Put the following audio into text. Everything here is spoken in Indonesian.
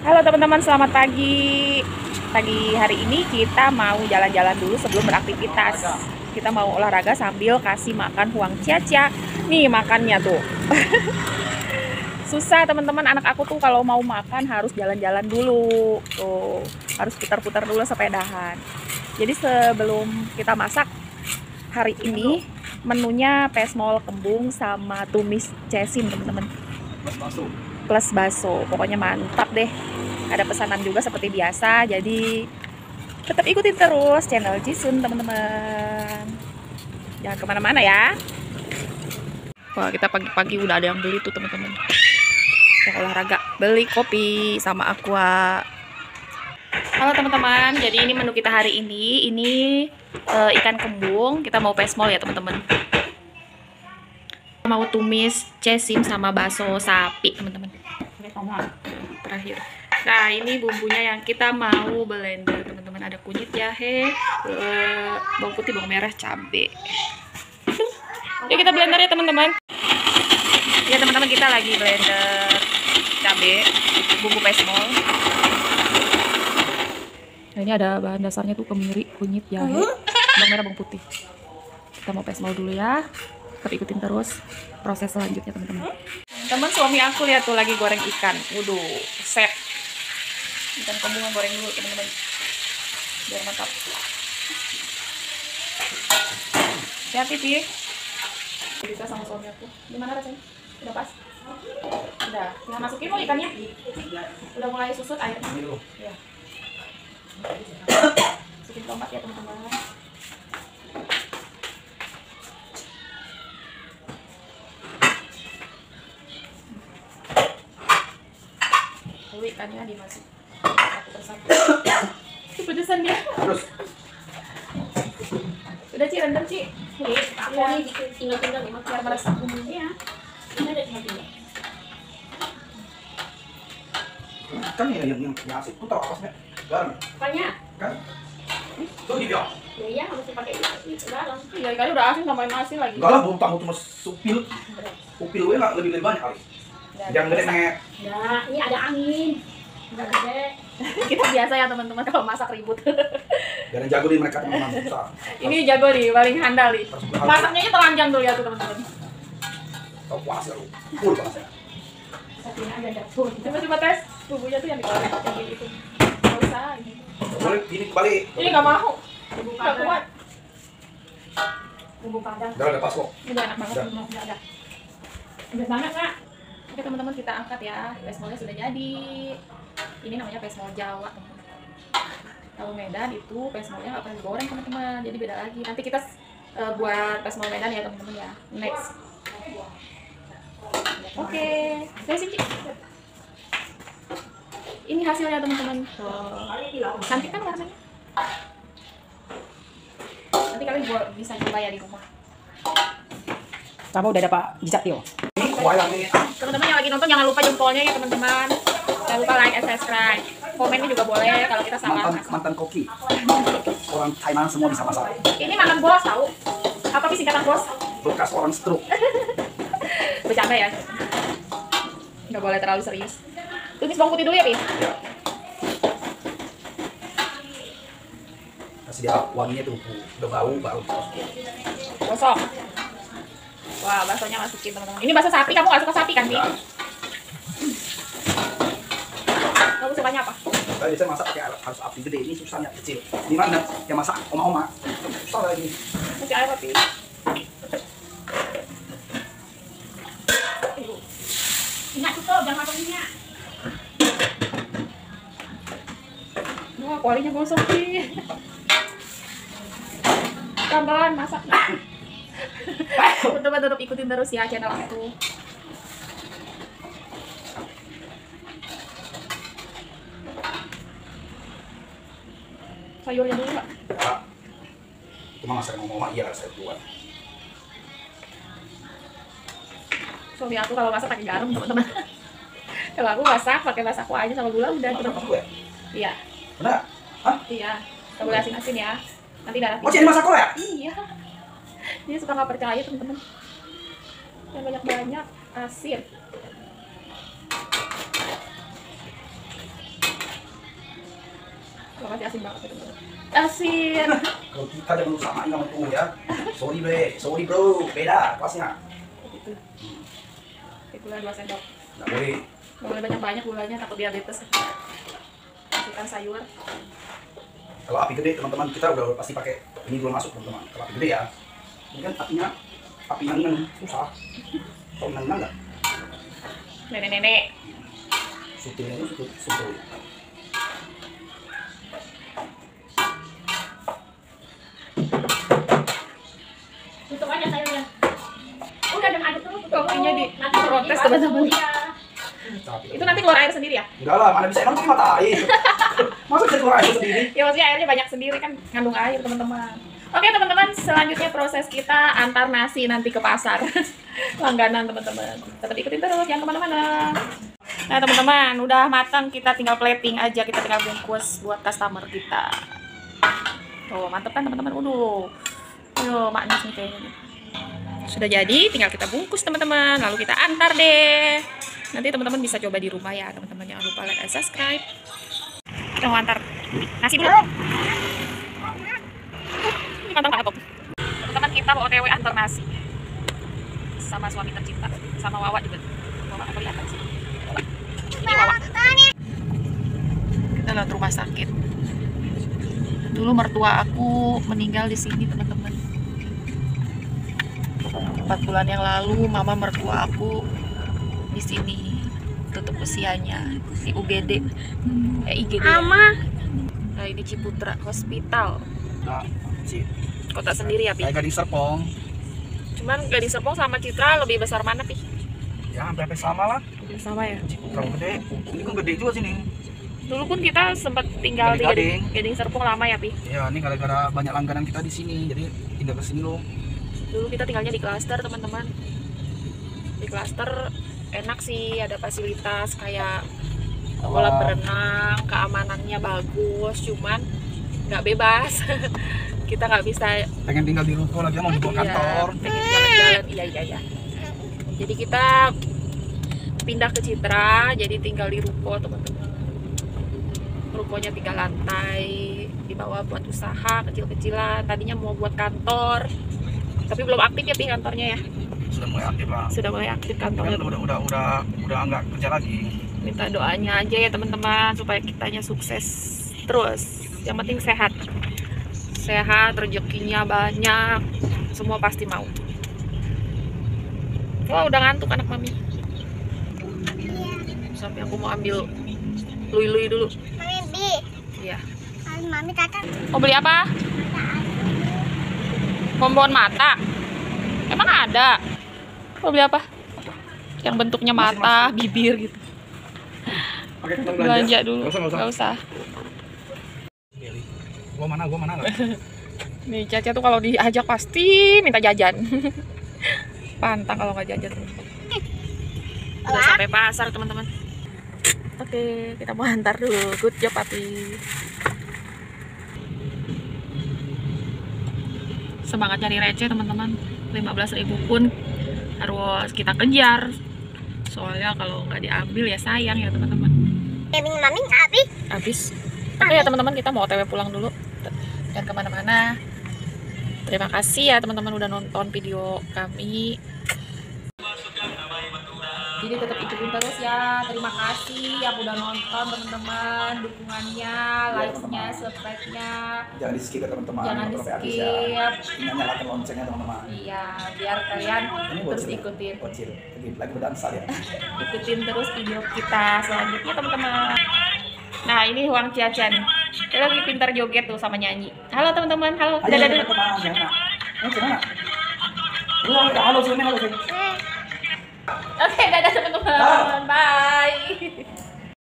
Halo teman-teman, selamat pagi. Pagi hari ini kita mau jalan-jalan dulu sebelum beraktivitas. Kita mau olahraga sambil kasih makan Huang Cia-cia. Nih makannya tuh. Susah teman-teman, anak aku tuh kalau mau makan harus jalan-jalan dulu. Tuh, harus putar-putar dulu sepedahan. Jadi sebelum kita masak hari ini menunya pesmol kembung sama tumis cesim teman-teman. Plus bakso, pokoknya mantap deh. Ada pesanan juga seperti biasa, jadi tetap ikutin terus channel Jisun teman-teman. Jangan kemana-mana ya. Wah, kita pagi-pagi udah ada yang beli tuh teman-teman. Yang olahraga, beli kopi sama aqua. Halo teman-teman, jadi ini menu kita hari ini. Ini ikan kembung, kita mau pesmol ya teman-teman. Mau tumis cesim sama bakso sapi teman-teman. Terakhir. Nah ini bumbunya yang kita mau blender teman-teman. Ada kunyit, jahe, bawang putih, bawang merah, cabe. Yuk kita blender ya teman-teman. Ya teman-teman, kita lagi blender cabe, bumbu pesmol. Nah, ini ada bahan dasarnya tuh kemiri, kunyit, jahe, bawang merah, bawang putih. Kita mau pesmol dulu ya. Tetap ikutin terus proses selanjutnya teman-teman. Teman suami aku lihat tuh lagi goreng ikan. Waduh, set. Ikan kembungan goreng dulu teman-teman. Biar mantap. Hati-hati Pi. Bisa sama suami aku. Gimana rasanya? Udah pas? Udah. Tinggal masukin mau ikannya. Udah mulai susut airnya. Ya. Masukin tomat ya teman-teman. Lalu ikannya dimasukin satu persatu. Itu pedesan dia. Terus. Udah Ci, rendam Ci. Aku nih tinggal-tinggal nih, biar meresap bumbunya. Ini ada tinggal-tinggal. Kan yang asik tuh tau apa sih? Garam. Banyak. Kan? Tuh dia. Iya, harus dipakai itu garam. Iya, ikannya udah asin tambahin asin lagi. Enggak lah, belum tahu cuma supil. Supil gue nggak lebih banyak kali. Jangan gede nek. Nah, ini ada angin. Enggak gede. Kita biasa ya teman-teman kalau masak ribut. Jangan jago nih mereka teman-teman. Ini jago nih, paling handal nih. Masaknya itu telanjang dulu ya tuh teman-teman. Tahu puas ya lu. Full puasnya. Sapinya agak jatuh. Coba tes bumbunya tuh yang dikorek kayak gitu. Enggak usah ini. Boleh ini kembali. Ini enggak mau. Enggak kuat. Bumbu padang. Udah pas kok. Ini enak banget semua, udah ada. Udah banget, Kak. Oke, teman-teman, kita angkat ya. Pesmolnya sudah jadi. Ini namanya pesmol Jawa, teman-teman. Kalau Medan itu pesmolnya nggak pernah digoreng, teman-teman. Jadi beda lagi. Nanti kita buat pesmol Medan ya, teman-teman ya. Next. Oke. Dari sini. Ini hasilnya, teman-teman. Cantik kan warnanya? Nanti kalian bisa coba ya di rumah. Kamu udah dapat jejak Tio? Ini kuayang ini. Teman-teman yang lagi nonton jangan lupa jempolnya ya teman-teman. Jangan lupa like and subscribe. Komennya juga boleh kalau kita salah. Mantan koki. Orang Thailand semua bisa masak. Ini makan bos tahu? Apa sih singkatan bos? Bekas orang stroke. Bercanda ya. Nggak boleh terlalu serius. Tumis bawang putih dulu ya, Pi. Ya. Kasih dia wanginya tuh udah bau baru. Gosok. Wah, baksonya masukin teman-teman. Ini bakso sapi, kamu nggak suka sapi kan, Pi? Ya. Kamu sukanya apa? Saya biasanya masak pakai harus api gede, ini susahnya kecil. Di mana yang masak oma-oma? Susah lagi. Kasih air apa, Pi? Ingat tutup, jangan masuk minyak. Wah, kualinya gosok, Pi. Pelan-pelan masak. Teman-teman tetap ikutin terus ya channel aku. Sayurnya dulu Pak. Ya. Cuma masak oma-oma iya saya buat. Suami aku kalau masak pakai garam teman-teman. Kalau aku masak pakai masak aja sama gula udah. Masak ya? Iya. Benar? Hah? Iya. Gak boleh asin-asin ya. Nanti darah Oh, jadi masak kok ya? Iya. Dia suka nggak percaya teman-teman. Yang banyak-banyak asin. asin banget itu. Asin. Kalau kita jangan lu samain sama tuh ya. Sorry bro, beda kelasnya. Gitu. Gula 2 sendok. Nggak boleh. Nggak boleh banyak-banyak gulanya, takut diabetes. Masukkan sayur. Kalau api gede teman-teman kita udah pasti pakai ini belum masuk teman-teman. Kalau api gede ya, ini kan api nang susah. Tahu nang nggak? Nenek-nenek. Sutilnya itu sutil. Tutup aja sayurnya. Udah dan aduk terus. Kopinya di protes teman-teman. Itu nanti keluar air sendiri ya? Enggak lah, mana bisa emang pakai mata air. Masa bisa keluar air sendiri? Ya maksudnya airnya banyak sendiri kan, ngandung air teman-teman. Oke teman-teman, selanjutnya proses kita antar nasi nanti ke pasar. Langganan teman-teman. Tetap ikutin terus, jangan kemana-mana. Nah teman-teman, udah matang, kita tinggal plating aja, kita tinggal bungkus buat customer kita. Oh mantep kan teman-teman, Yo, maknis nih kayaknya. Sudah jadi, tinggal kita bungkus teman-teman, lalu kita antar deh. Nanti teman-teman bisa coba di rumah ya teman-teman, jangan lupa like dan subscribe. Kita mau antar nasi dulu. Ini mantap apa? Teman-teman kita mau OTW antar nasi sama suami tercinta, sama Wawa juga. Wawa apa kelihatan sih? Ini Wawa. Kita lewat rumah sakit. Dulu mertua aku meninggal di sini teman-teman. 4 bulan yang lalu mama mertua aku di sini tutup usianya di UGD, IGD. Nah ini Ciputra Hospital. Nah, sih. Kota sendiri ya, Pi? Kayak Gading Serpong. Cuman Gading Serpong sama Citra lebih besar mana, Pi? Ya, hampir sama lah. Sama ya. Ciputra gede. Ini kan gede juga sini. Dulu pun kita sempat tinggal di Gading Serpong lama ya, Pi? Ya, ini gara-gara banyak langganan kita di sini, jadi pindah ke sini loh. Dulu kita tinggalnya di klaster, teman-teman. Di klaster enak sih, ada fasilitas kayak kolam berenang, keamanannya bagus, cuman nggak bebas. Kita nggak bisa. Pengen tinggal di ruko lagi, mau dibawa kantor. Pengen jalan-jalan, iya. Jadi kita pindah ke Citra, jadi tinggal di ruko teman-teman. Rukonya 3 lantai, di bawah buat usaha kecil-kecilan. Tadinya mau buat kantor, tapi belum aktif ya Pi kantornya ya. Sudah mulai aktif lah. Sudah mulai aktif kantornya. Udah nggak kerja lagi. Minta doanya aja ya teman-teman supaya kitanya sukses terus. Yang penting sehat. Sehat, rezekinya banyak, semua pasti mau. Wah udah ngantuk anak mami. Sampai aku mau ambil lui-lui dulu. Mami, Iya. Mami kakak. Mau beli apa? Bonbon mata. Emang ada? Mau beli apa? Yang bentuknya mata, bibir gitu. Belanja dulu. Gak usah. Gua mana nggak? Nih Caca tuh kalau diajak pasti minta jajan. Pantang kalau nggak jajan. Udah sampai pasar teman-teman. Oke, kita mau antar dulu. Good job Papi. Semangat cari receh teman-teman. 15.000 pun harus kita kejar. Soalnya kalau nggak diambil ya sayang ya teman-teman. Mami Habis. Oke ya teman-teman, kita mau OTW pulang dulu. Dan kemana-mana. Terima kasih ya teman-teman udah nonton video kami. Jadi tetap ikutin terus ya. Terima kasih yang udah nonton teman-teman, dukungannya, like-nya, subscribe-nya. Jangan di skip ya teman-teman. Jangan di Sampai habis skip. ya. Nyalakan loncengnya teman-teman. Iya, biar kalian Ini terus bocil. ikutin. Bocil. Lagi berdansa ya. Ikutin terus video kita selanjutnya teman-teman. Nah ini Huang Ciacan. Dia lagi pintar joget tuh sama nyanyi. Halo teman-teman, halo. Ayo, Dadah dulu. teman-teman, jangan. Jangan. Halo, sini. Oke, dadah teman-teman. Bye.